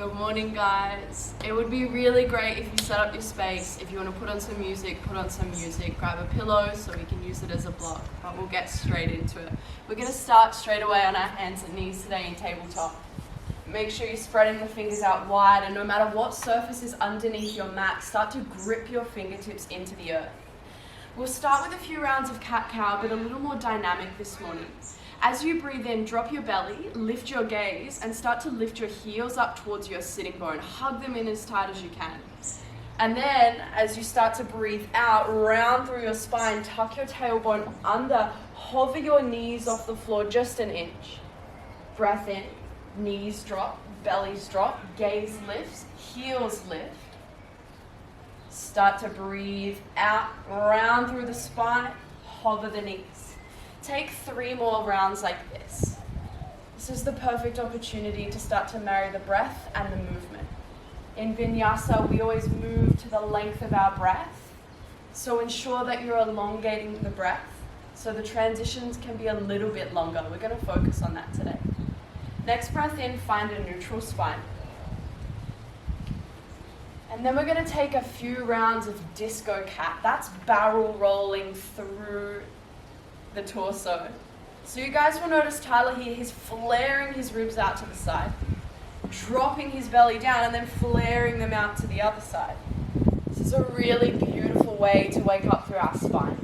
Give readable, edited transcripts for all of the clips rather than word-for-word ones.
Good morning, guys. It would be really great if you set up your space. If you want to put on some music, put on some music. Grab a pillow so we can use it as a block, but we'll get straight into it. We're going to start straight away on our hands and knees today in tabletop. Make sure you're spreading the fingers out wide, and no matter what surface is underneath your mat, start to grip your fingertips into the earth. We'll start with a few rounds of cat-cow, but a little more dynamic this morning. As you breathe in, drop your belly, lift your gaze, and start to lift your heels up towards your sitting bone. Hug them in as tight as you can. And then, as you start to breathe out, round through your spine, tuck your tailbone under, hover your knees off the floor just an inch. Breath in, knees drop, bellies drop, gaze lifts, heels lift. Start to breathe out, round through the spine, hover the knees. Take 3 more rounds like this. This is the perfect opportunity to start to marry the breath and the movement. In Vinyasa, we always move to the length of our breath. So ensure that you're elongating the breath so the transitions can be a little bit longer. We're going to focus on that today. Next breath in, find a neutral spine. And then we're going to take a few rounds of disco cat. That's barrel rolling through the torso. So you guys will notice Tyler here, he's flaring his ribs out to the side, dropping his belly down and then flaring them out to the other side. This is a really beautiful way to wake up through our spine.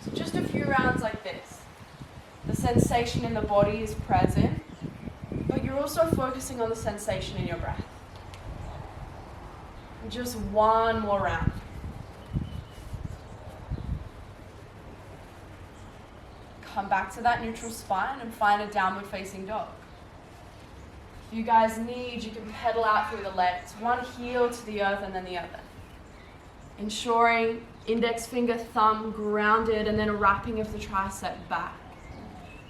So just a few rounds like this. The sensation in the body is present, but you're also focusing on the sensation in your breath. And just one more round. Come back to that neutral spine and find a downward facing dog. If you guys need, you can pedal out through the legs, one heel to the earth and then the other. Ensuring index finger, thumb grounded, and then a wrapping of the tricep back.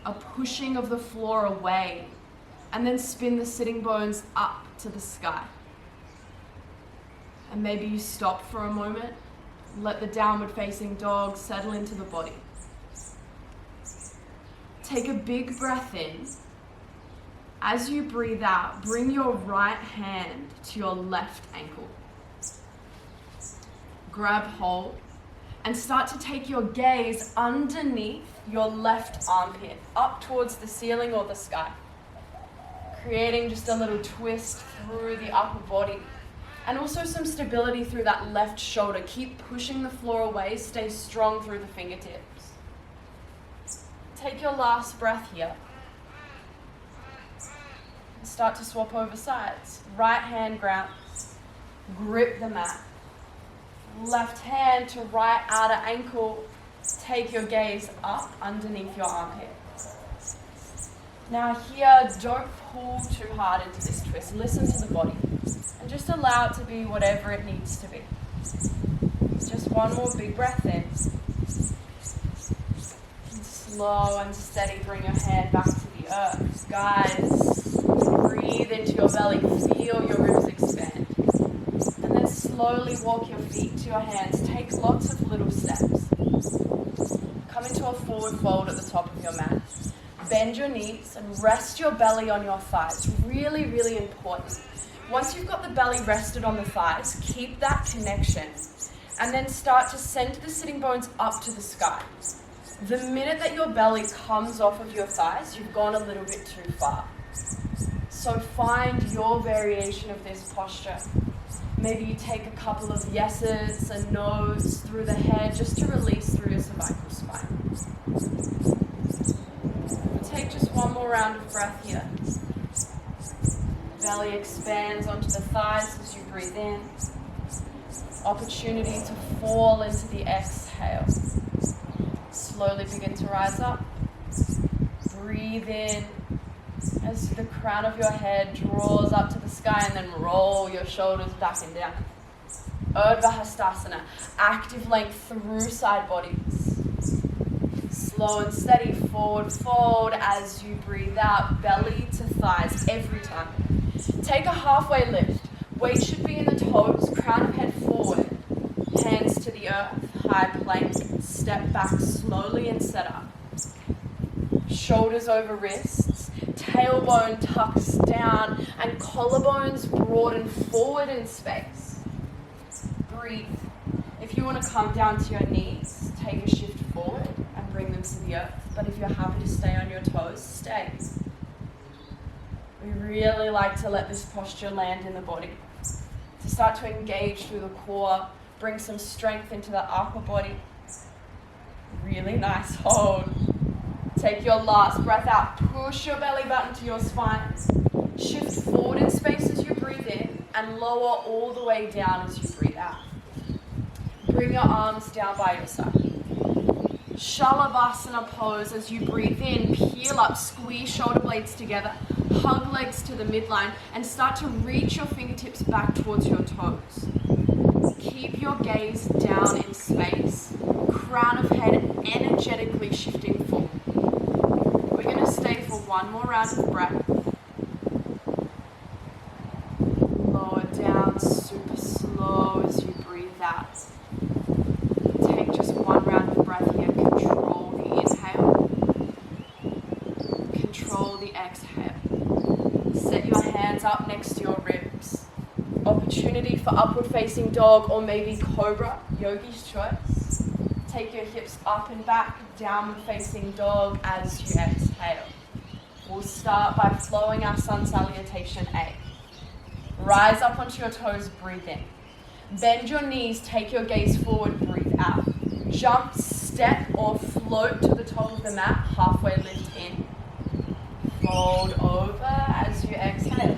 A pushing of the floor away, and then spin the sitting bones up to the sky. And maybe you stop for a moment, let the downward facing dog settle into the body. Take a big breath in. As you breathe out, bring your right hand to your left ankle. Grab hold and start to take your gaze underneath your left armpit, up towards the ceiling or the sky. Creating just a little twist through the upper body. And also some stability through that left shoulder. Keep pushing the floor away, stay strong through the fingertips. Take your last breath here. And start to swap over sides. Right hand grounds. Grip the mat. Left hand to right outer ankle. Take your gaze up underneath your armpit. Now here, don't pull too hard into this twist. Listen to the body. And just allow it to be whatever it needs to be. Just one more big breath in. Slow and steady, bring your hand back to the earth. Guys, breathe into your belly, feel your ribs expand. And then slowly walk your feet to your hands. Take lots of little steps. Come into a forward fold at the top of your mat. Bend your knees and rest your belly on your thighs. Really, really important. Once you've got the belly rested on the thighs, keep that connection. And then start to send the sitting bones up to the sky. The minute that your belly comes off of your thighs, you've gone a little bit too far. So find your variation of this posture. Maybe you take a couple of yeses and nos through the head just to release through your cervical spine. Take just one more round of breath here. Belly expands onto the thighs as you breathe in. Opportunity to fall into the exhale. Slowly begin to rise up. Breathe in as the crown of your head draws up to the sky, and then roll your shoulders back and down. Urdhva Hastasana, active length through side bodies. Slow and steady forward fold as you breathe out, belly to thighs every time. Take a halfway lift. Weight should be in the toes, crown of head forward. Hands to the earth, high plank, step back slowly and set up. Shoulders over wrists. tailbone tucks down, and collarbones broaden forward in space. Breathe. If you want to come down to your knees, take a shift forward and bring them to the earth. But if you're happy to stay on your toes, stay. We really like to let this posture land in the body. To start to engage through the core, bring some strength into the upper body. Really nice hold. Take your last breath out. Push your belly button to your spine. Shift forward in space as you breathe in and lower all the way down as you breathe out. Bring your arms down by your side. Shalabhasana pose as you breathe in. Peel up, squeeze shoulder blades together. Hug legs to the midline and start to reach your fingertips back towards your toes. Keep your gaze down in space. Crown of head energetically shifting forward. We're going to stay for one more round of breath. Lower down super slow as you breathe out. Take just one round of breath here. Control the inhale. Control the exhale. Set your hands up next to your ribs. Opportunity for upward facing dog or maybe cobra, yogi's choice. Take your hips up and back, downward facing dog as you exhale. We'll start by flowing our sun salutation A. Rise up onto your toes, breathe in. Bend your knees, take your gaze forward, breathe out. Jump, step or float to the top of the mat, halfway lift in. Fold over as you exhale.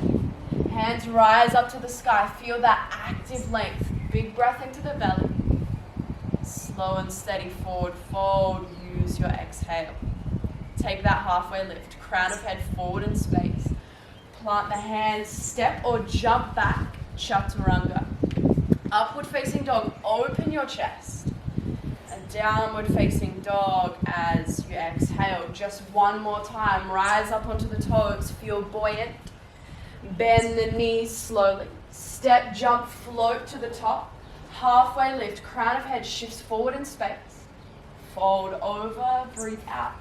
Hands rise up to the sky. Feel that active length. Big breath into the belly. Slow and steady forward fold. Use your exhale. Take that halfway lift. Crown of head forward in space. Plant the hands. Step or jump back. Chaturanga. Upward facing dog. Open your chest. And downward facing dog as you exhale. Just one more time. Rise up onto the toes. Feel buoyant. Bend the knees slowly. Step, jump, float to the top. Halfway lift. Crown of head shifts forward in space. Fold over. Breathe out.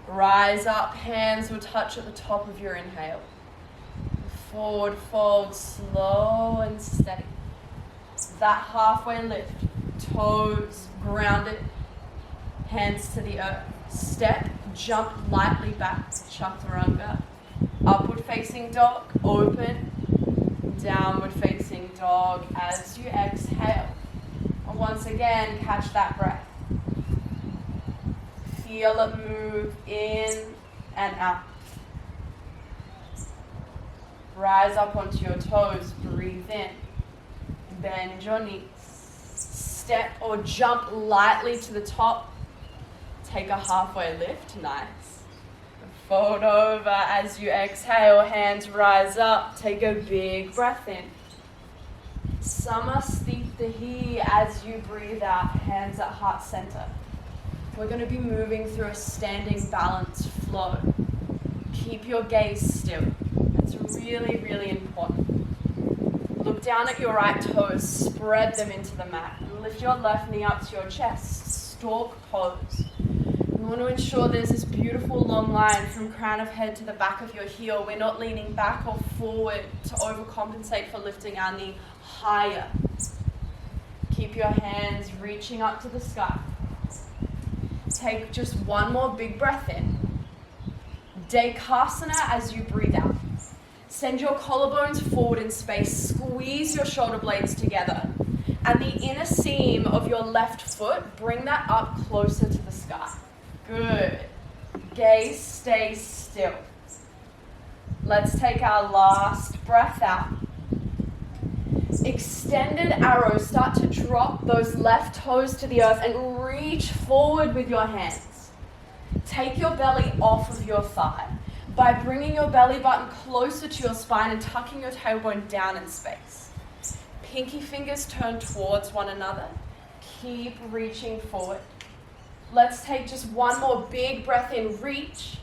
Rise up. Hands will touch at the top of your inhale. Forward fold. Slow and steady. That halfway lift. Toes grounded. Hands to the earth. Step, jump lightly back. Chaturanga. Upward facing dog, open. Downward facing dog as you exhale. And once again, catch that breath. Feel it move in and out. Rise up onto your toes, breathe in. Bend your knees. Step or jump lightly to the top. Take a halfway lift, nice. Fold over as you exhale, hands rise up, take a big breath in. Samasthitahi as you breathe out, hands at heart center. We're going to be moving through a standing balance flow. Keep your gaze still. It's really, really important. Look down at your right toes, spread them into the mat. Lift your left knee up to your chest, stork pose. We want to ensure there's this beautiful long line from crown of head to the back of your heel. We're not leaning back or forward to overcompensate for lifting our knee higher. Keep your hands reaching up to the sky. Take just one more big breath in. Dekasana as you breathe out. Send your collarbones forward in space. Squeeze your shoulder blades together. And the inner seam of your left foot, bring that up closer to the sky. Good. Gaze stays still. Let's take our last breath out. Extended arrow. Start to drop those left toes to the earth and reach forward with your hands. Take your belly off of your thigh by bringing your belly button closer to your spine and tucking your tailbone down in space. Pinky fingers turn towards one another. Keep reaching forward. Let's take just one more big breath in, reach.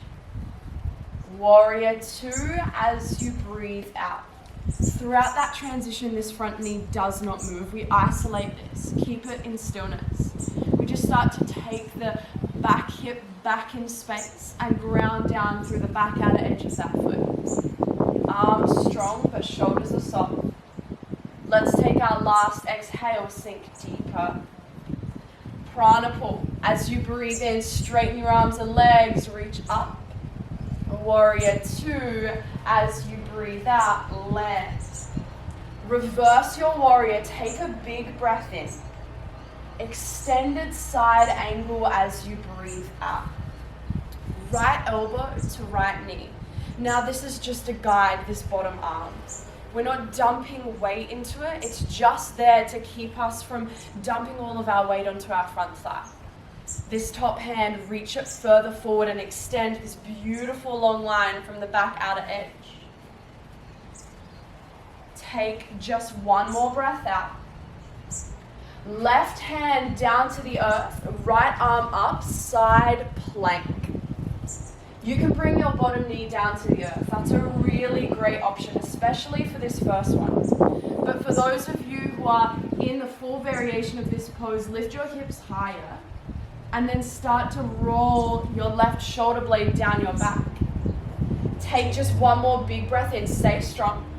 Warrior two as you breathe out. Throughout that transition, this front knee does not move. We isolate this, keep it in stillness. We just start to take the back hip back in space and ground down through the back outer edge of that foot. Arms strong, but shoulders are soft. Let's take our last exhale, sink deeper. Prana pull. As you breathe in, straighten your arms and legs, reach up. Warrior two. As you breathe out, land. Reverse your warrior, take a big breath in. Extended side angle as you breathe out. Right elbow to right knee. Now this is just a guide, this bottom arm. We're not dumping weight into it, it's just there to keep us from dumping all of our weight onto our front thigh. This top hand, reach it further forward and extend this beautiful long line from the back outer edge. Take just one more breath out. Left hand down to the earth, right arm up, side plank. You can bring your bottom knee down to the earth. That's a really great option, especially for this first one. But for those of you who are in the full variation of this pose, lift your hips higher and then start to roll your left shoulder blade down your back. Take just one more big breath in, stay strong.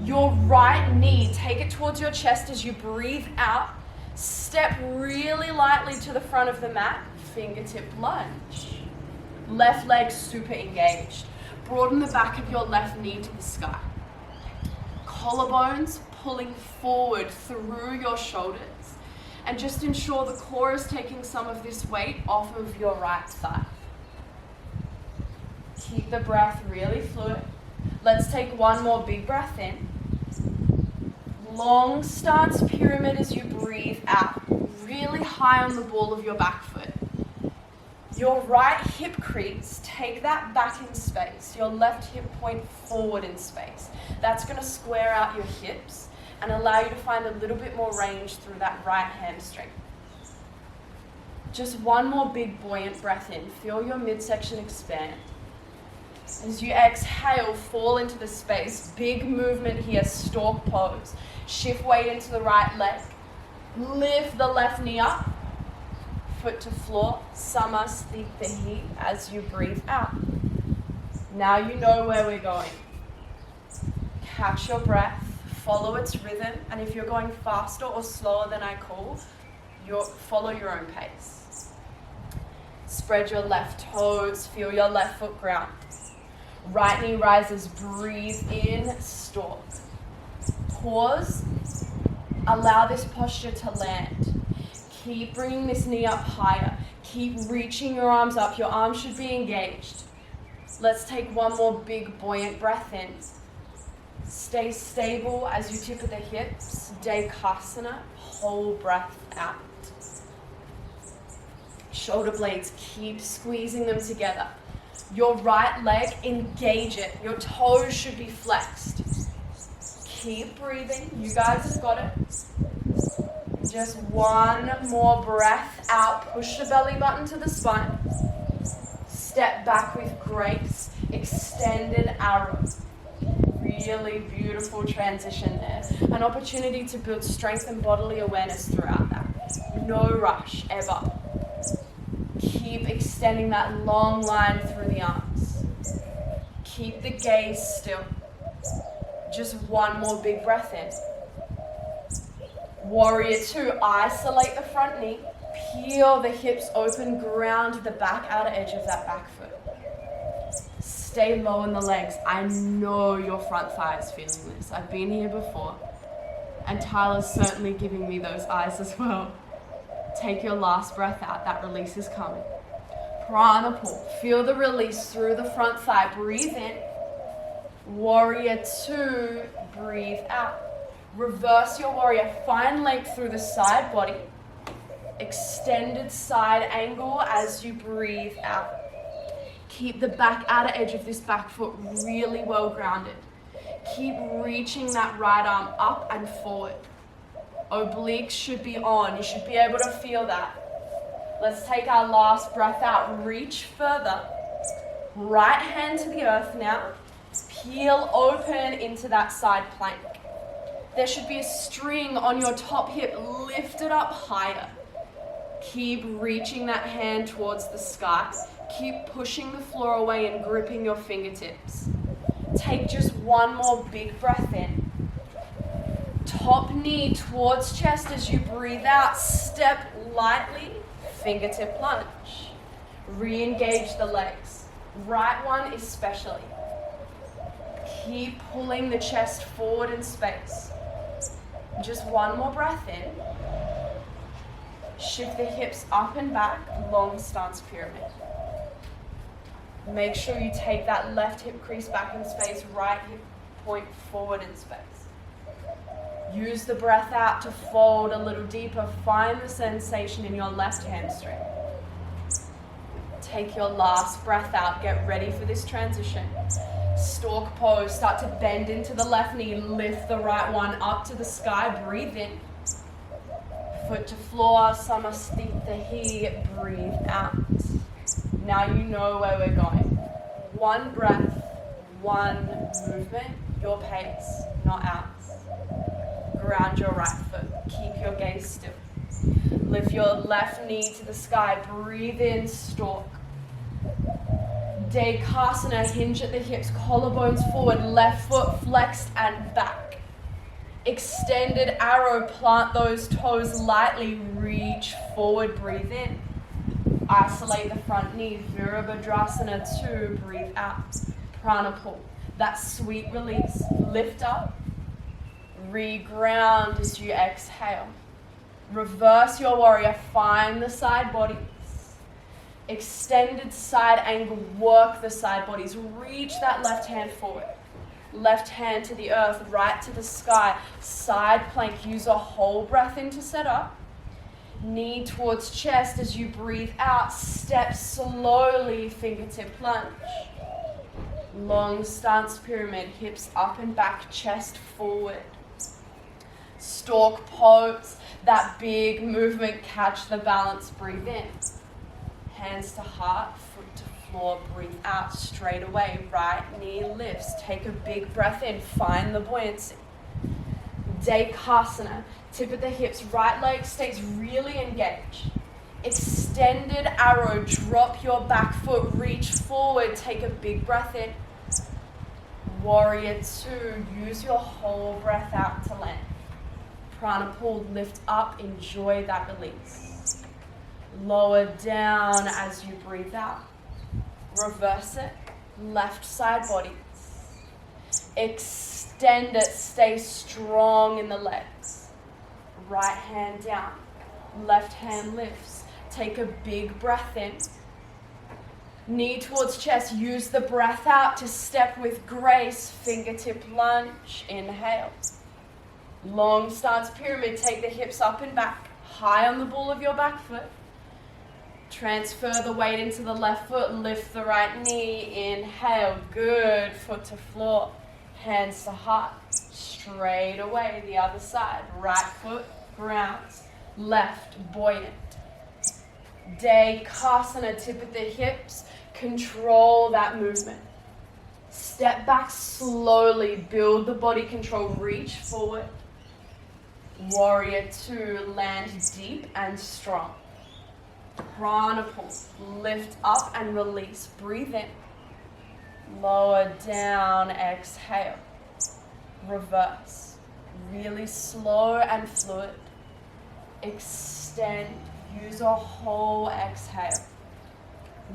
Your right knee, take it towards your chest as you breathe out. Step really lightly to the front of the mat, fingertip lunge. Left leg super engaged. Broaden the back of your left knee to the sky. Collarbones pulling forward through your shoulders. And just ensure the core is taking some of this weight off of your right thigh. Keep the breath really fluid. Let's take one more big breath in. Long stance pyramid as you breathe out. Really high on the ball of your back foot. Your right hip crease, take that back in space. Your left hip point forward in space. That's going to square out your hips and allow you to find a little bit more range through that right hamstring. Just one more big buoyant breath in. Feel your midsection expand. As you exhale, fall into the space. Big movement here, stork pose. Shift weight into the right leg. Lift the left knee up. Foot to floor, Samasthiti as you breathe out. Now you know where we're going. Catch your breath, follow its rhythm, and if you're going faster or slower than I call, follow your own pace. Spread your left toes, feel your left foot ground. Right knee rises, breathe in, stork. Pause, allow this posture to land. Keep bringing this knee up higher. Keep reaching your arms up. Your arms should be engaged. Let's take one more big buoyant breath in. Stay stable as you tip at the hips. Dekasana, whole breath out. Shoulder blades, keep squeezing them together. Your right leg, engage it. Your toes should be flexed. Keep breathing. You guys have got it. Just one more breath out. Push the belly button to the spine. Step back with grace. Extended arrow. Really beautiful transition there. An opportunity to build strength and bodily awareness throughout that. No rush, ever. Keep extending that long line through the arms. Keep the gaze still. Just one more big breath in. Warrior two, isolate the front knee, peel the hips open, ground the back outer edge of that back foot. Stay low in the legs. I know your front thigh is feeling this. I've been here before, and Tyler's certainly giving me those eyes as well. Take your last breath out. That release is coming. Prana pull. Feel the release through the front thigh. Breathe in. Warrior two, breathe out. Reverse your warrior, find length through the side body. Extended side angle as you breathe out. Keep the back outer edge of this back foot really well grounded. Keep reaching that right arm up and forward. Obliques should be on, you should be able to feel that. Let's take our last breath out, reach further. Right hand to the earth now. Peel open into that side plank. There should be a string on your top hip, lift it up higher. Keep reaching that hand towards the sky. Keep pushing the floor away and gripping your fingertips. Take just one more big breath in. Top knee towards chest as you breathe out. Step lightly, fingertip lunge. Re-engage the legs. Right one especially. Keep pulling the chest forward in space. Just one more breath in. Shift the hips up and back, long stance pyramid. Make sure you take that left hip crease back in space, right hip point forward in space. Use the breath out to fold a little deeper. Find the sensation in your left hamstring. Take your last breath out. Get ready for this transition. Stork pose. Start to bend into the left knee. Lift the right one up to the sky. Breathe in. Foot to floor. Samasthitahi. Breathe out. Now you know where we're going. One breath, one movement, your pace, not ours. Ground your right foot. Keep your gaze still. Lift your left knee to the sky. Breathe in, stork. Dekasana, hinge at the hips, collarbones forward, left foot flexed and back. Extended arrow, plant those toes lightly, reach forward, breathe in. Isolate the front knee, Virabhadrasana 2, breathe out. Prana pull, that sweet release, lift up, re-ground as you exhale. Reverse your warrior, find the side bodies. Extended side angle, work the side bodies. Reach that left hand forward. Left hand to the earth, right to the sky. Side plank, use a whole breath in to set up. Knee towards chest as you breathe out. Step slowly, fingertip lunge. Long stance pyramid, hips up and back, chest forward. Stork pose, that big movement, catch the balance, breathe in. Hands to heart, foot to floor, breathe out, straight away, right knee lifts. Take a big breath in, find the buoyancy. Dekasana, tip of the hips, right leg stays really engaged. Extended arrow, drop your back foot, reach forward, take a big breath in. Warrior 2, use your whole breath out to land. Prana pull, lift up, enjoy that release. Lower down as you breathe out. Reverse it, left side bodies. Extend it, stay strong in the legs. Right hand down, left hand lifts. Take a big breath in. Knee towards chest, use the breath out to step with grace. Fingertip lunge, inhale. Long stance pyramid, take the hips up and back. High on the ball of your back foot. Transfer the weight into the left foot, lift the right knee, inhale, good, foot to floor, hands to heart, straight away, the other side, right foot grounds, left buoyant. Dekasana, tip of the hips, control that movement. Step back slowly, build the body control, reach forward. Warrior 2, land deep and strong. Prana pull, lift up and release, breathe in. Lower down, exhale. Reverse, really slow and fluid. Extend, use a whole exhale.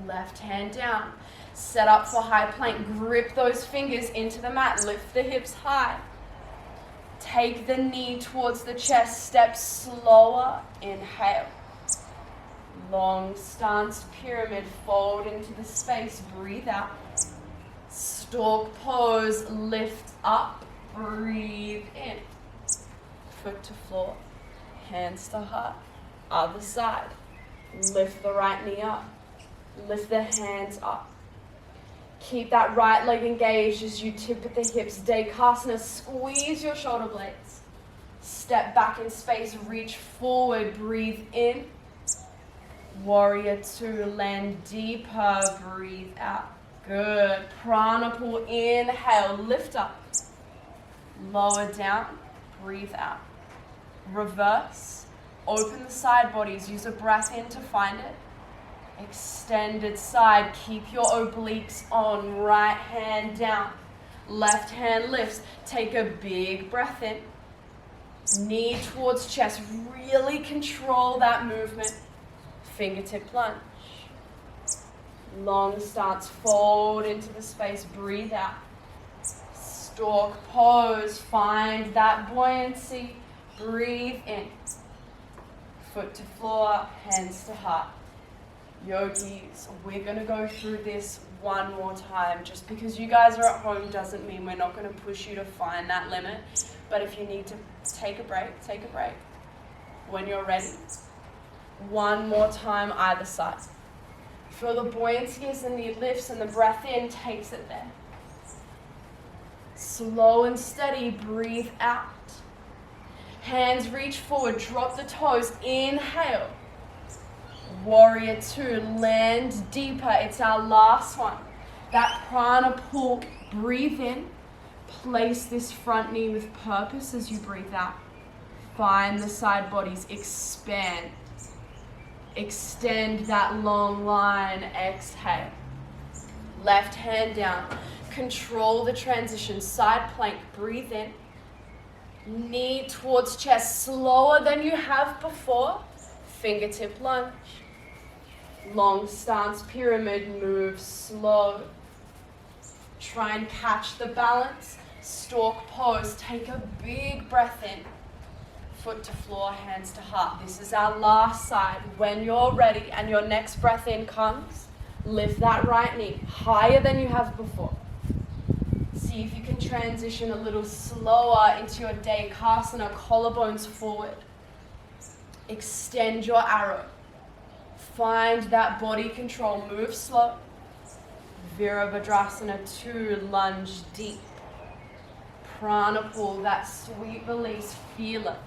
Left hand down, set up for high plank, grip those fingers into the mat, lift the hips high. Take the knee towards the chest, step slower, inhale. Long stance pyramid, fold into the space, breathe out. Stork pose, lift up, breathe in. Foot to floor, hands to heart. Other side, lift the right knee up, lift the hands up. Keep that right leg engaged as you tip at the hips. Dekasana, squeeze your shoulder blades. Step back in space, reach forward, breathe in. Warrior 2, land deeper, breathe out. Good. Prana pull, inhale, lift up. Lower down, breathe out. Reverse, Open the side bodies. Use a breath in to find it. Extended side. Keep your obliques on. Right hand down. Left hand lifts. Take a big breath in. Knee towards chest. Really control that movement. Fingertip lunge. Long stance. Fold into the space. Breathe out. Stork pose. Find that buoyancy. Breathe in. Foot to floor. Hands to heart. Yogis, we're going to go through this one more time. Just because you guys are at home doesn't mean we're not going to push you to find that limit. But if you need to take a break, take a break. When you're ready, one more time either side. Feel the buoyancy as the knee lifts and the breath in takes it there. Slow and steady, breathe out. Hands reach forward, drop the toes, inhale. Warrior two, land deeper. It's our last one. That prana pull, breathe in. Place this front knee with purpose as you breathe out. Find the side bodies, expand. Extend that long line, exhale. Left hand down. Control the transition, side plank, breathe in. Knee towards chest, slower than you have before. Fingertip lunge. Long stance pyramid, move slow. Try and catch the balance. Stork pose, take a big breath in. Foot to floor, hands to heart. This is our last side. When you're ready and your next breath in comes, lift that right knee higher than you have before. See if you can transition a little slower into your Dekasana, collarbones forward. Extend your arrow. Find that body control. Move slow. Virabhadrasana 2, lunge deep. Prana pull, that sweet release, feel it.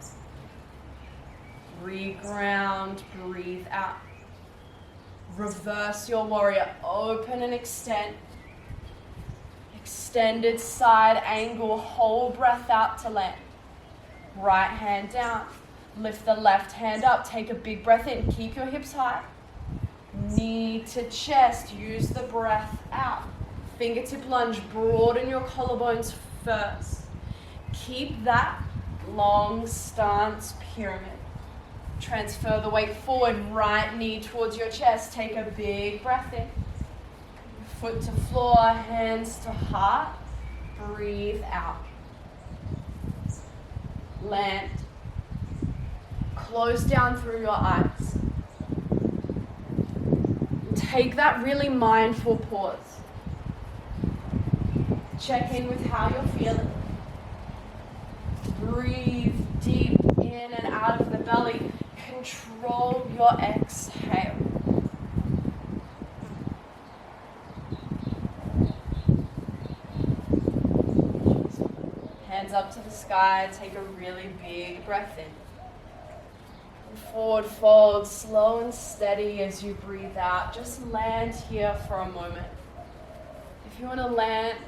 Reground, breathe out. Reverse your warrior, open and extend. Extended side angle, whole breath out to land. Right hand down. Lift the left hand up, take a big breath in, keep your hips high. Knee to chest, use the breath out. Fingertip lunge, broaden your collarbones first. Keep that long stance pyramid. Transfer the weight forward, right knee towards your chest, take a big breath in. Foot to floor, hands to heart, breathe out. Land. Close down through your eyes. Take that really mindful pause. Check in with how you're feeling. Breathe deep in and out of the belly. Control your exhale. Hands up to the sky. Take a really big breath in. Forward fold, slow and steady as you breathe out. Just land here for a moment. If you want to land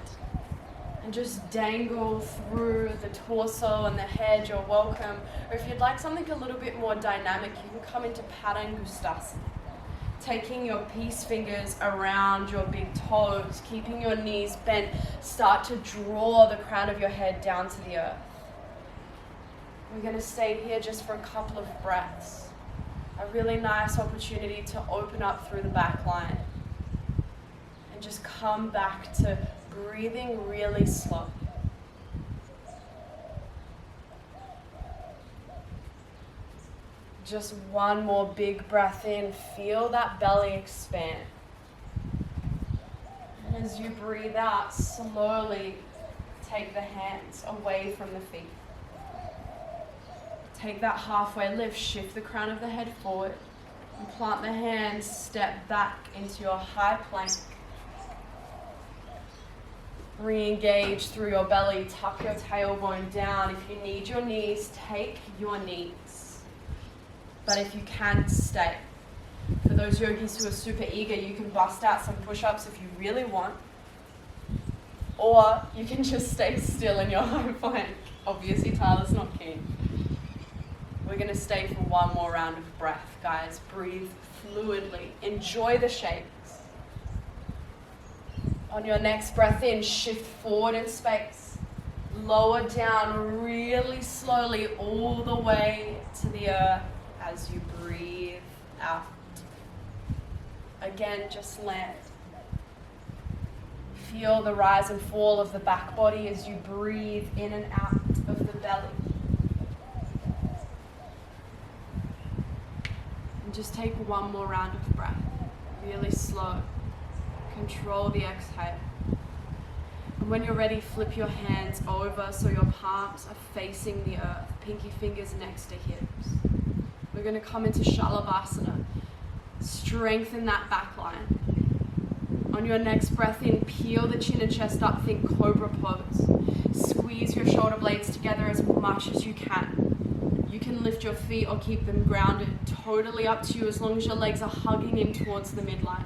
and just dangle through the torso and the head, you're welcome. Or if you'd like something a little bit more dynamic, you can come into Padangustasana. Taking your peace fingers around your big toes, keeping your knees bent, start to draw the crown of your head down to the earth. We're going to stay here just for a couple of breaths. A really nice opportunity to open up through the back line. And just come back to breathing really slow. Just one more big breath in. Feel that belly expand. And as you breathe out, slowly take the hands away from the feet. Take that halfway lift, shift the crown of the head forward, and plant the hands, step back into your high plank. Re-engage through your belly, tuck your tailbone down. If you need your knees, take your knees. But if you can, stay. For those yogis who are super eager, you can bust out some push-ups if you really want. Or you can just stay still in your high plank. Obviously, Tyler's not keen. We're going to stay for one more round of breath, guys. Breathe fluidly. Enjoy the shakes. On your next breath in, shift forward in space. Lower down really slowly all the way to the earth as you breathe out. Again, just land. Feel the rise and fall of the back body as you breathe in and out of the belly. And just take one more round of breath. Really slow. Control the exhale. And when you're ready, flip your hands over so your palms are facing the earth. Pinky fingers next to hips. We're going to come into Shalabhasana. Strengthen that back line. On your next breath in, peel the chin and chest up, think cobra pose. Squeeze your shoulder blades together as much as you can. You can lift your feet or keep them grounded. Totally up to you as long as your legs are hugging in towards the midline.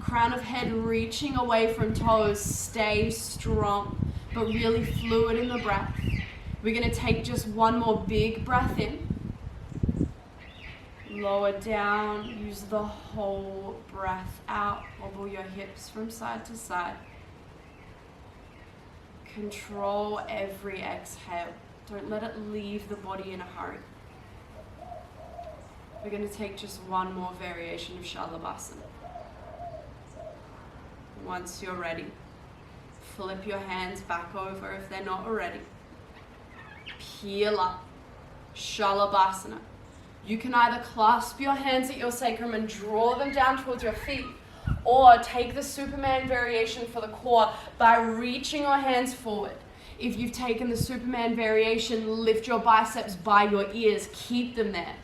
Crown of head reaching away from toes. Stay strong, but really fluid in the breath. We're going to take just one more big breath in. Lower down, use the whole breath out. Wobble your hips from side to side. Control every exhale. Don't let it leave the body in a hurry. We're going to take just one more variation of Shalabhasana. Once you're ready, flip your hands back over if they're not already. Peel up. Shalabhasana. You can either clasp your hands at your sacrum and draw them down towards your feet, or take the Superman variation for the core by reaching your hands forward. If you've taken the Superman variation, lift your biceps by your ears, keep them there.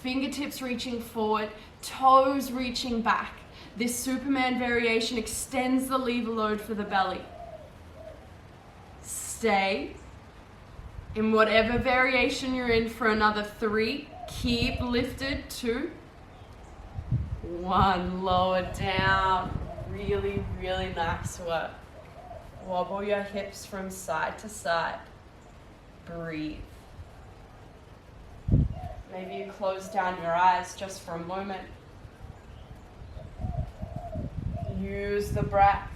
Fingertips reaching forward, toes reaching back. This Superman variation extends the lever load for the belly. Stay in whatever variation you're in for another 3. Keep lifted. 2, 1. Lower down. Really, really nice work. Wobble your hips from side to side. Breathe. Maybe you close down your eyes just for a moment. Use the breath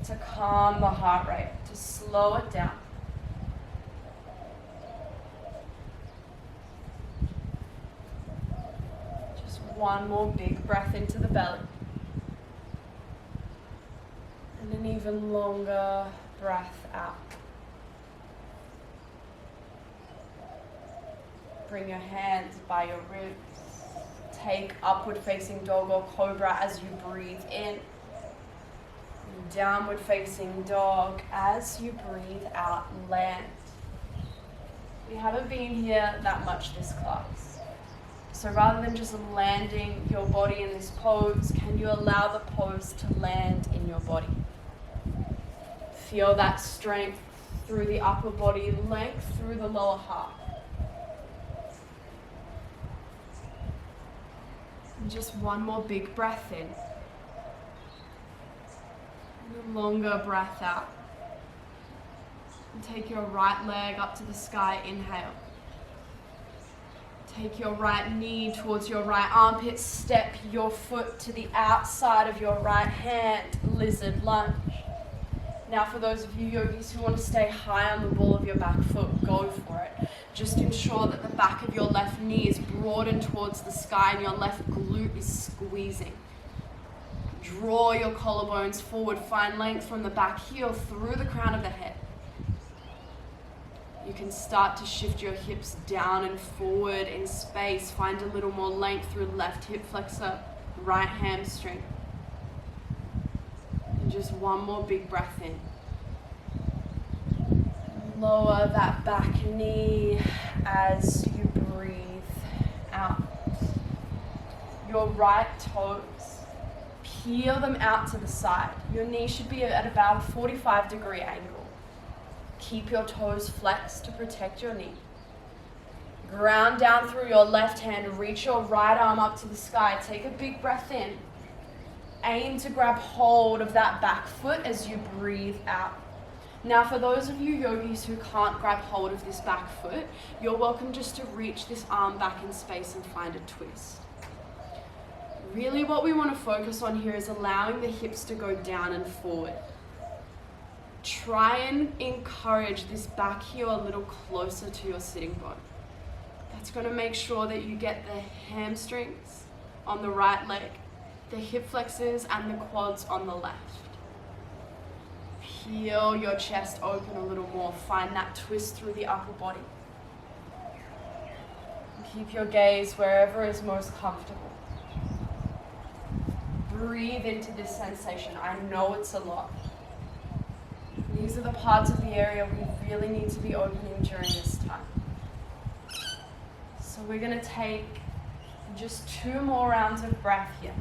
to calm the heart rate, to slow it down. One more big breath into the belly. And an even longer breath out. Bring your hands by your ribs. Take upward facing dog or cobra as you breathe in. Downward facing dog as you breathe out and land. We haven't been here that much this class. So rather than just landing your body in this pose, can you allow the pose to land in your body? Feel that strength through the upper body, length through the lower half. And just one more big breath in. And a longer breath out. And take your right leg up to the sky, inhale. Take your right knee towards your right armpit, step your foot to the outside of your right hand, lizard lunge. Now for those of you yogis who want to stay high on the ball of your back foot, go for it. Just ensure that the back of your left knee is broadened towards the sky and your left glute is squeezing. Draw your collarbones forward, find length from the back heel through the crown of the head. You can start to shift your hips down and forward in space. Find a little more length through left hip flexor, right hamstring. And just one more big breath in. Lower that back knee as you breathe out. Your right toes, peel them out to the side. Your knee should be at about a 45-degree angle. Keep your toes flexed to protect your knee. Ground down through your left hand. Reach your right arm up to the sky. Take a big breath in. Aim to grab hold of that back foot as you breathe out. Now for those of you yogis who can't grab hold of this back foot, you're welcome just to reach this arm back in space and find a twist. Really what we want to focus on here is allowing the hips to go down and forward. Try and encourage this back heel a little closer to your sitting bone. That's going to make sure that you get the hamstrings on the right leg, the hip flexors and the quads on the left. Peel your chest open a little more. Find that twist through the upper body. Keep your gaze wherever is most comfortable. Breathe into this sensation. I know it's a lot. These are the parts of the area we really need to be opening during this time. So we're going to take just 2 more rounds of breath here.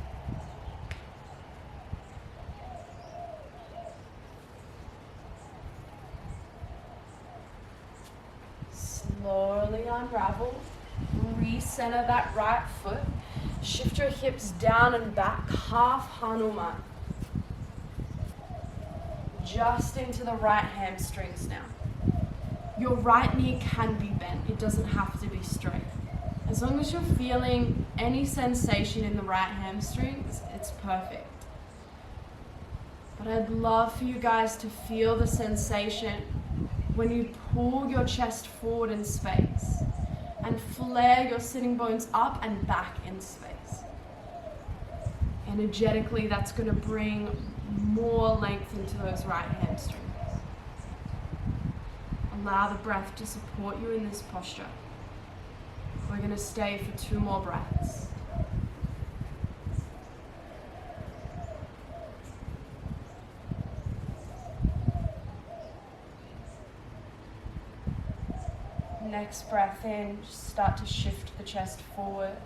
Slowly unravel. Recenter that right foot. Shift your hips down and back, half Hanuman. Just into the right hamstrings now. Your right knee can be bent. It doesn't have to be straight. As long as you're feeling any sensation in the right hamstrings, it's perfect. But I'd love for you guys to feel the sensation when you pull your chest forward in space and flare your sitting bones up and back in space. Energetically, that's going to bring more length into those right hamstrings. Allow the breath to support you in this posture. We're going to stay for 2 more breaths. Next breath in, just start to shift the chest forward.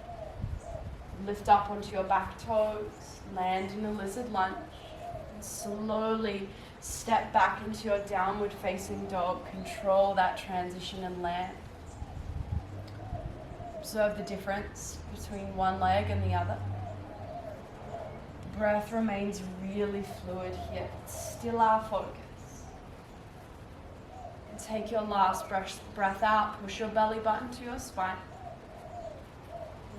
Lift up onto your back toes, land in a lizard lunge, and slowly step back into your downward facing dog. Control that transition and land. Observe the difference between one leg and the other. The breath remains really fluid here. It's still our focus. And take your last breath out. Push your belly button to your spine.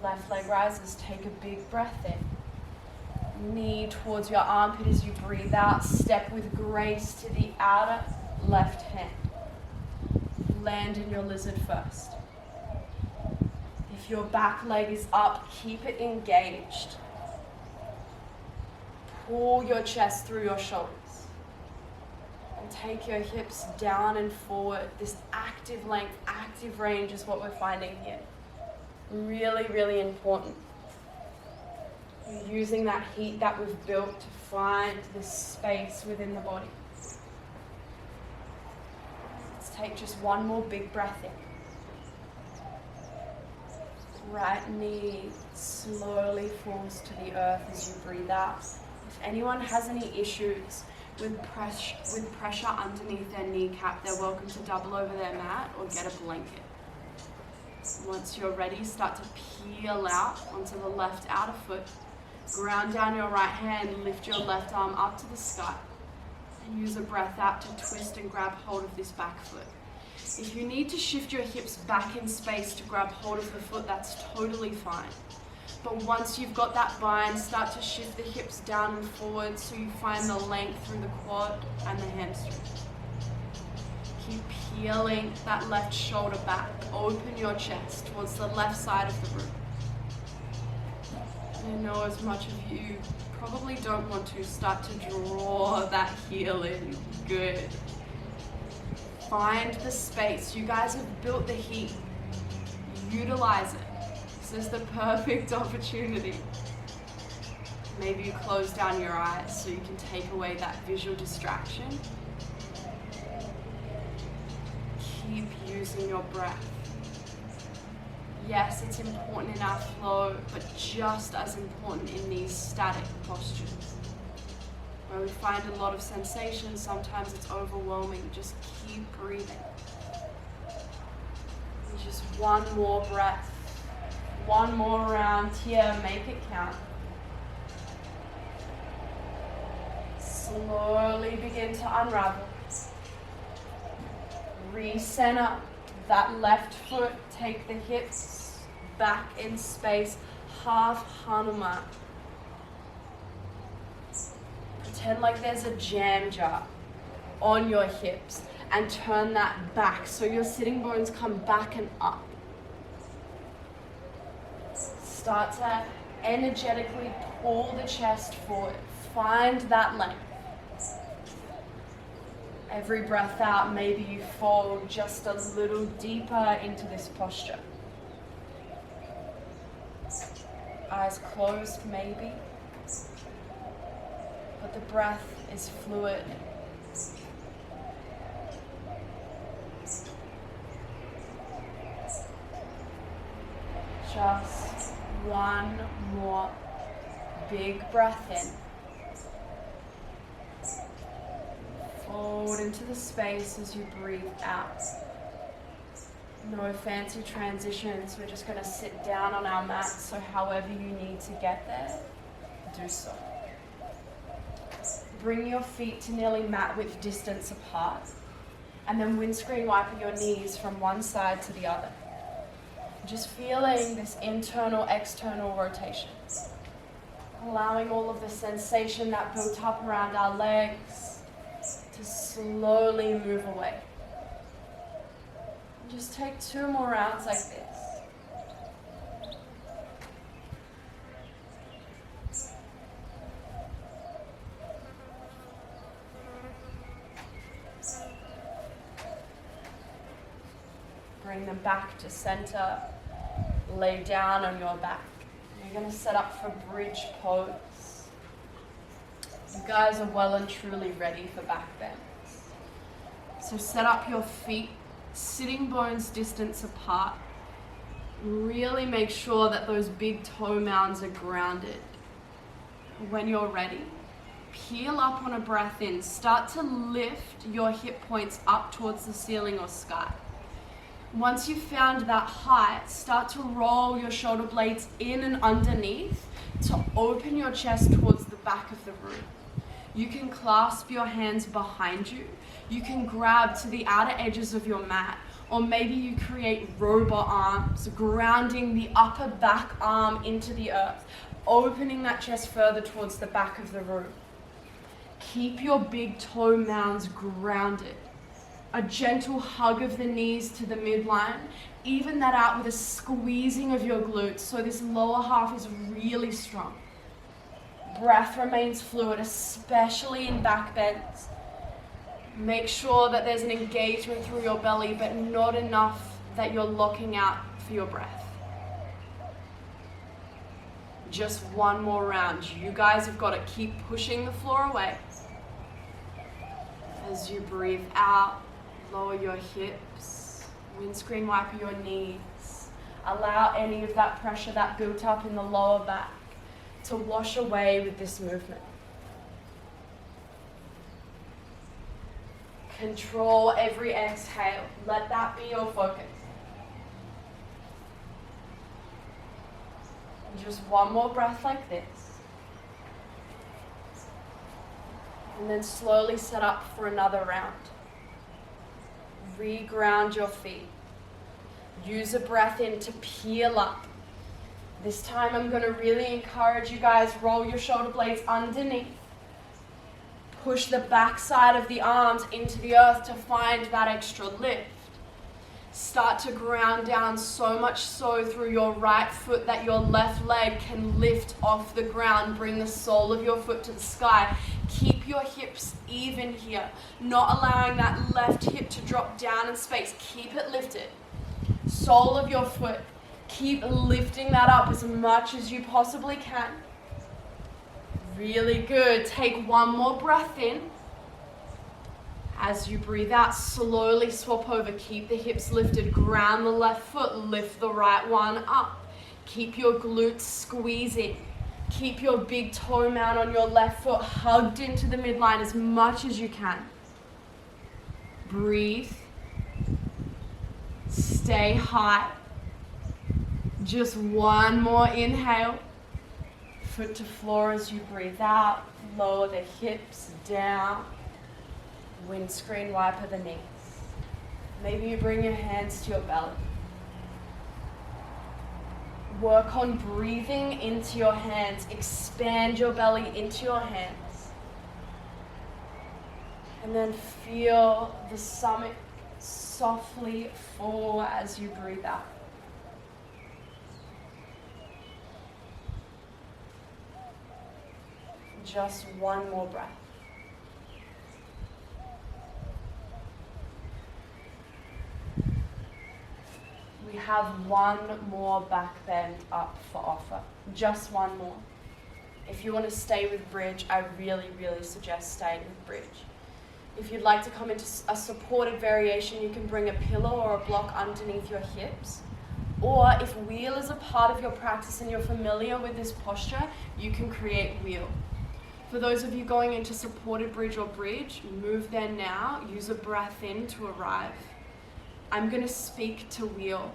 Left leg rises. Take a big breath in. Knee towards your armpit as you breathe out. Step with grace to the outer left hand. Land in your lizard first. If your back leg is up, keep it engaged. Pull your chest through your shoulders. And take your hips down and forward. This active length, active range is what we're finding here. Really, really important. You're using that heat that we've built to find this space within the body. Let's take just 1 more big breath in. Right knee slowly falls to the earth as you breathe out. If anyone has any issues with pressure underneath their kneecap, they're welcome to double over their mat or get a blanket. Once you're ready, start to peel out onto the left outer foot. Ground down your right hand, lift your left arm up to the sky, and use a breath out to twist and grab hold of this back foot. If you need to shift your hips back in space to grab hold of the foot, that's totally fine. But once you've got that bind, start to shift the hips down and forward so you find the length through the quad and the hamstring. Keep peeling that left shoulder back. Open your chest towards the left side of the room. I know as much of you probably don't want to start to draw that heel in. Good. Find the space. You guys have built the heat. Utilize it. This is the perfect opportunity. Maybe you close down your eyes so you can take away that visual distraction. Keep using your breath. Yes, it's important in our flow, but just as important in these static postures. Where we find a lot of sensation, sometimes it's overwhelming. Just keep breathing. And just 1 more breath. 1 more round here, make it count. Slowly begin to unravel. Recenter that left foot, take the hips back in space, half Hanuman. Pretend like there's a jam jar on your hips and turn that back so your sitting bones come back and up. Start to energetically pull the chest forward. Find that length. Every breath out, maybe you fall just a little deeper into this posture. Eyes closed, maybe. But the breath is fluid. Just one more big breath in. Fold into the space as you breathe out. No fancy transitions. We're just going to sit down on our mat, so however you need to get there, do so. Bring your feet to nearly mat width distance apart, and then windscreen wiper your knees from one side to the other. Just feeling this internal, external rotation. Allowing all of the sensation that built up around our legs to slowly move away. And just take 2 more rounds like this. Bring them back to center. Lay down on your back. You're going to set up for bridge pose. You guys are well and truly ready for back bends. So set up your feet, sitting bones distance apart. Really make sure that those big toe mounds are grounded. When you're ready, peel up on a breath in. Start to lift your hip points up towards the ceiling or sky. Once you've found that height, start to roll your shoulder blades in and underneath to open your chest towards the back of the room. You can clasp your hands behind you. You can grab to the outer edges of your mat, or maybe you create robot arms, grounding the upper back arm into the earth, opening that chest further towards the back of the room. Keep your big toe mounds grounded. A gentle hug of the knees to the midline. Even that out with a squeezing of your glutes so this lower half is really strong. Breath remains fluid, especially in back bends. Make sure that there's an engagement through your belly, but not enough that you're locking out for your breath. Just one more round. You guys have got to keep pushing the floor away. As you breathe out, lower your hips, windscreen wiper your knees. Allow any of that pressure that built up in the lower back to wash away with this movement. Control every exhale. Let that be your focus. And just one more breath like this. And then slowly set up for another round. Reground your feet. Use a breath in to peel up. This time I'm going to really encourage you guys, roll your shoulder blades underneath. Push the back side of the arms into the earth to find that extra lift. Start to ground down so much so through your right foot that your left leg can lift off the ground. Bring the sole of your foot to the sky. Keep your hips even here, not allowing that left hip to drop down in space. Keep it lifted. Sole of your foot. Keep lifting that up as much as you possibly can. Really good. Take one more breath in. As you breathe out, slowly swap over. Keep the hips lifted. Ground the left foot. Lift the right one up. Keep your glutes squeezing. Keep your big toe mound on your left foot hugged into the midline as much as you can. Breathe. Stay high. Just one more inhale. Foot to floor as you breathe out. Lower the hips down. Windscreen wiper the knees. Maybe you bring your hands to your belly. Work on breathing into your hands. Expand your belly into your hands. And then feel the stomach softly fall as you breathe out. Just one more breath. We have one more back bend up for offer. Just one more. If you want to stay with bridge, I really, really suggest staying with bridge. If you'd like to come into a supported variation, you can bring a pillow or a block underneath your hips. Or if wheel is a part of your practice and you're familiar with this posture, you can create wheel. For those of you going into supported bridge or bridge, move there now. Use a breath in to arrive. I'm going to speak to wheel.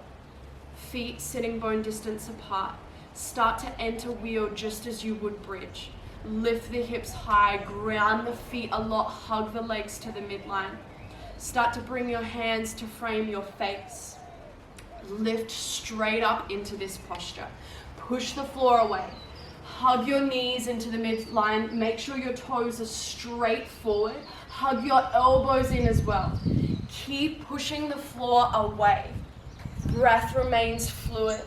Feet sitting bone distance apart. Start to enter wheel just as you would bridge. Lift the hips high, ground the feet a lot, hug the legs to the midline. Start to bring your hands to frame your face. Lift straight up into this posture. Push the floor away. Hug your knees into the midline. Make sure your toes are straight forward. Hug your elbows in as well. Keep pushing the floor away. Breath remains fluid.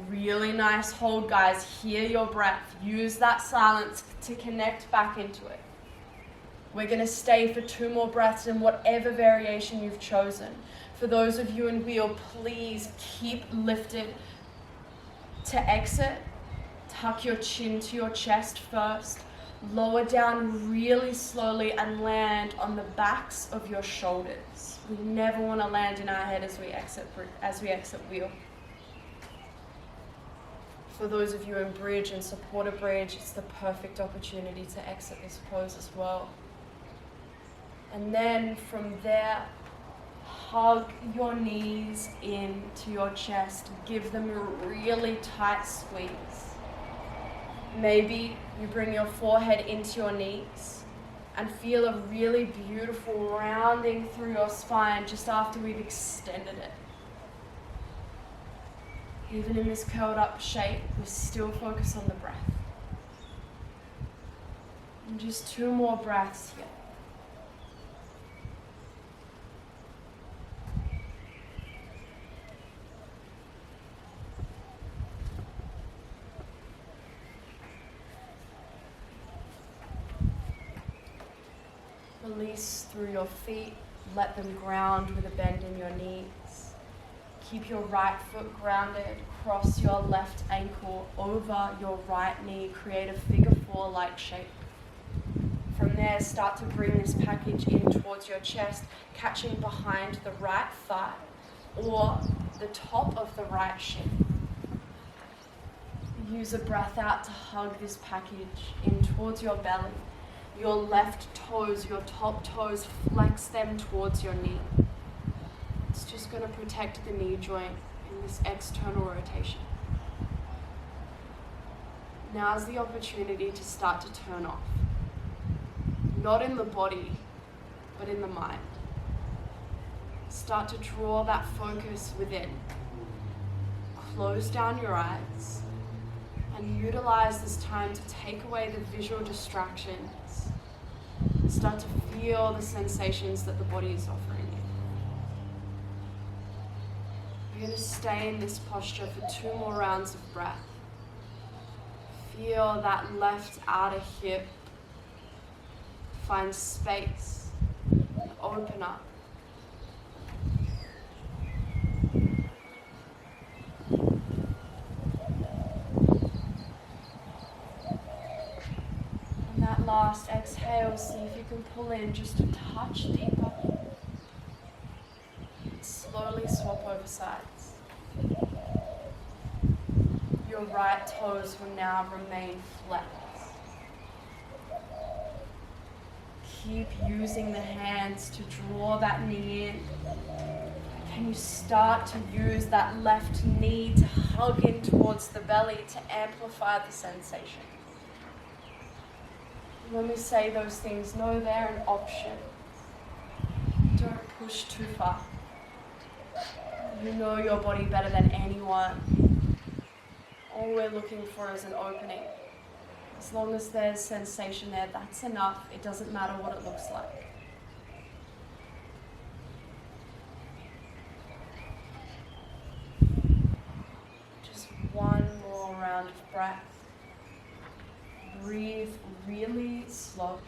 Really nice hold, guys. Hear your breath. Use that silence to connect back into it. We're going to stay for 2 more breaths in whatever variation you've chosen. For those of you in wheel, please keep lifted. To exit, tuck your chin to your chest first. Lower down really slowly and land on the backs of your shoulders. We never want to land in our head as we exit wheel. For those of you in bridge and supported bridge, it's the perfect opportunity to exit this pose as well. And then from there, hug your knees into your chest. Give them a really tight squeeze. Maybe you bring your forehead into your knees and feel a really beautiful rounding through your spine just after we've extended it. Even in this curled up shape, we still focus on the breath. And just 2 more breaths here. Release through your feet, let them ground with a bend in your knees. Keep your right foot grounded, cross your left ankle over your right knee, create a figure 4-like shape. From there, start to bring this package in towards your chest, catching behind the right thigh or the top of the right shin. Use a breath out to hug this package in towards your belly. Your left toes, your top toes, flex them towards your knee. It's just going to protect the knee joint in this external rotation. Now's the opportunity to start to turn off. Not in the body, but in the mind. Start to draw that focus within. Close down your eyes and utilize this time to take away the visual distractions. Start to feel the sensations that the body is offering you. You're going to stay in this posture for 2 more rounds of breath. Feel that left outer hip find space, open up. And that last exhale, see if you can pull in just a touch deeper. Slowly swap over sides. Your right toes will now remain flexed. Keep using the hands to draw that knee in. Can you start to use that left knee to hug in towards the belly to amplify the sensation? When we say those things, know they're an option. Don't push too far. You know your body better than anyone. All we're looking for is an opening. As long as there's sensation there, that's enough. It doesn't matter what it looks like. Just one more round of breath. Breathe really slow.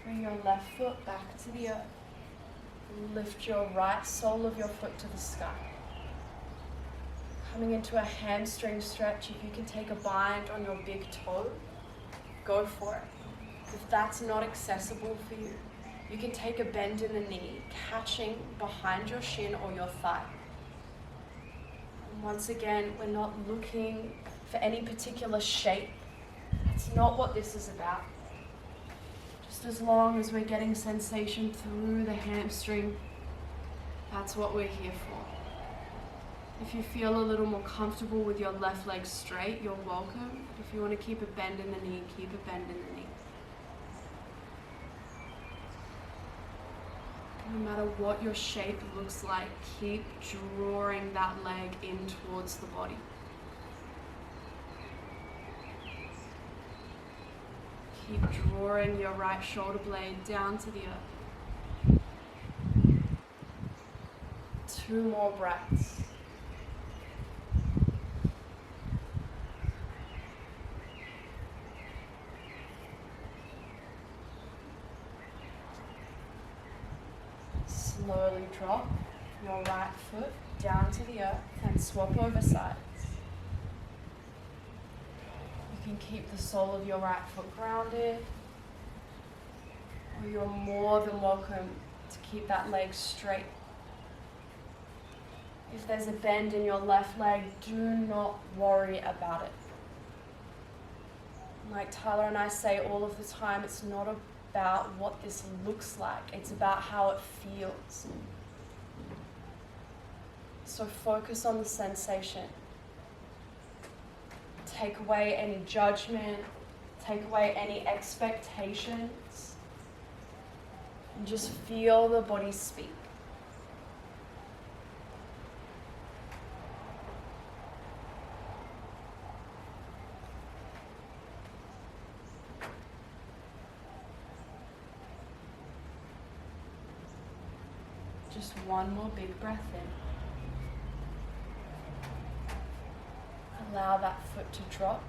Bring your left foot back to the earth. Lift your right sole of your foot to the sky. Coming into a hamstring stretch, if you can take a bind on your big toe, go for it. If that's not accessible for you, you can take a bend in the knee, catching behind your shin or your thigh. And once again, we're not looking for any particular shape. That's not what this is about. Just as long as we're getting sensation through the hamstring, that's what we're here for. If you feel a little more comfortable with your left leg straight, you're welcome. But if you want to keep a bend in the knee, keep a bend in the knee. No matter what your shape looks like, keep drawing that leg in towards the body. Keep drawing your right shoulder blade down to the earth. 2 more breaths. Slowly drop your right foot down to the earth and swap over sides. You can keep the sole of your right foot grounded, or you're more than welcome to keep that leg straight. If there's a bend in your left leg, do not worry about it. Like Tyler and I say all of the time, it's not about what this looks like, it's about how it feels. So focus on the sensation. Take away any judgment, take away any expectations, and just feel the body speak. Just one more big breath in. Allow that foot to drop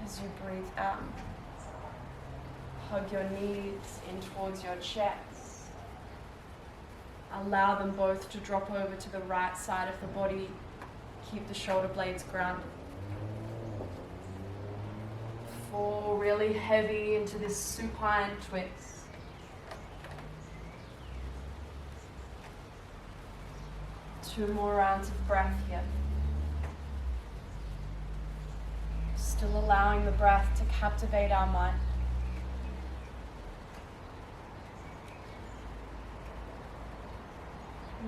as you breathe out. Hug your knees in towards your chest. Allow them both to drop over to the right side of the body. Keep the shoulder blades grounded. Fall really heavy into this supine twist. Two more rounds of breath here. Still allowing the breath to captivate our mind.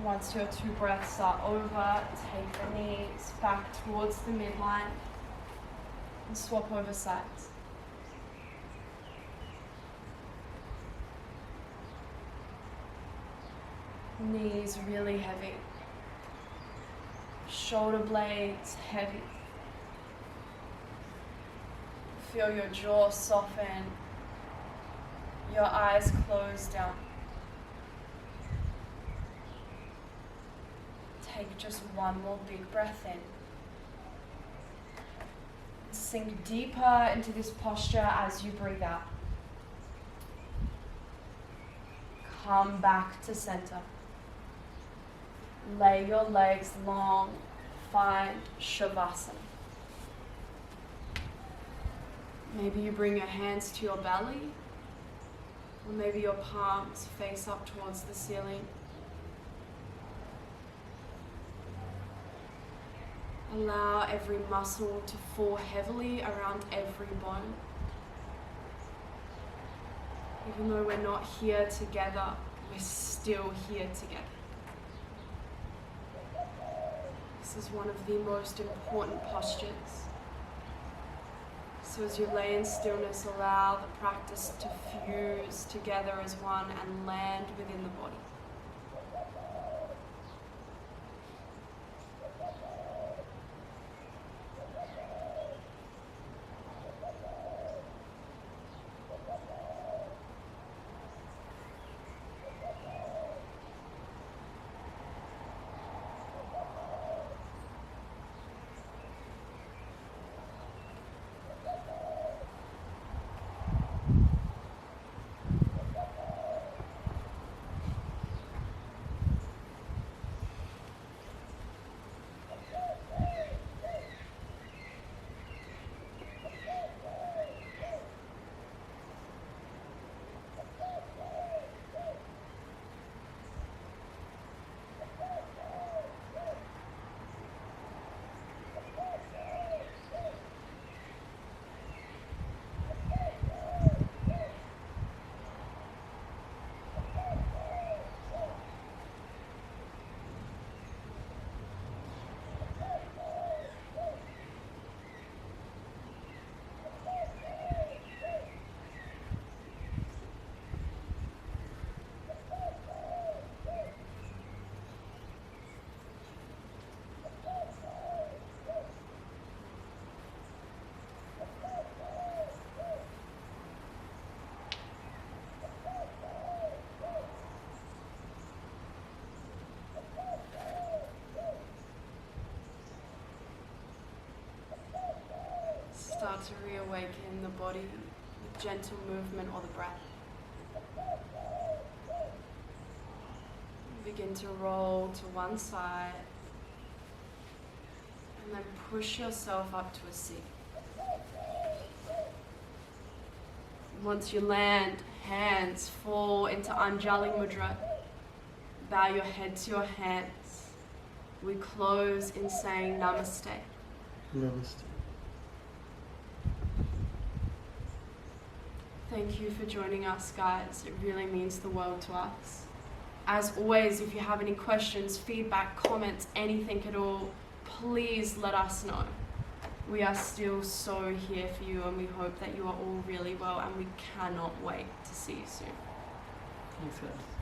Once your 2 breaths are over, take the knees back towards the midline and swap over sides. Knees really heavy. Shoulder blades heavy. Feel your jaw soften, your eyes close down. Take just one more big breath in. Sink deeper into this posture as you breathe out. Come back to center. Lay your legs long, find Shavasana. Maybe you bring your hands to your belly, or maybe your palms face up towards the ceiling. Allow every muscle to fall heavily around every bone. Even though we're not here together, we're still here together. This is one of the most important postures. So as you lay in stillness, allow the practice to fuse together as one and land within the body. Start to reawaken the body with gentle movement or the breath. Begin to roll to one side and then push yourself up to a seat. Once you land, hands fall into Anjali Mudra. Bow your head to your hands. We close in saying Namaste. Namaste. Thank you for joining us, guys. It really means the world to us. As always, if you have any questions, feedback, comments, anything at all, please let us know. We are still so here for you, and we hope that you are all really well, and we cannot wait to see you soon. Thanks, guys.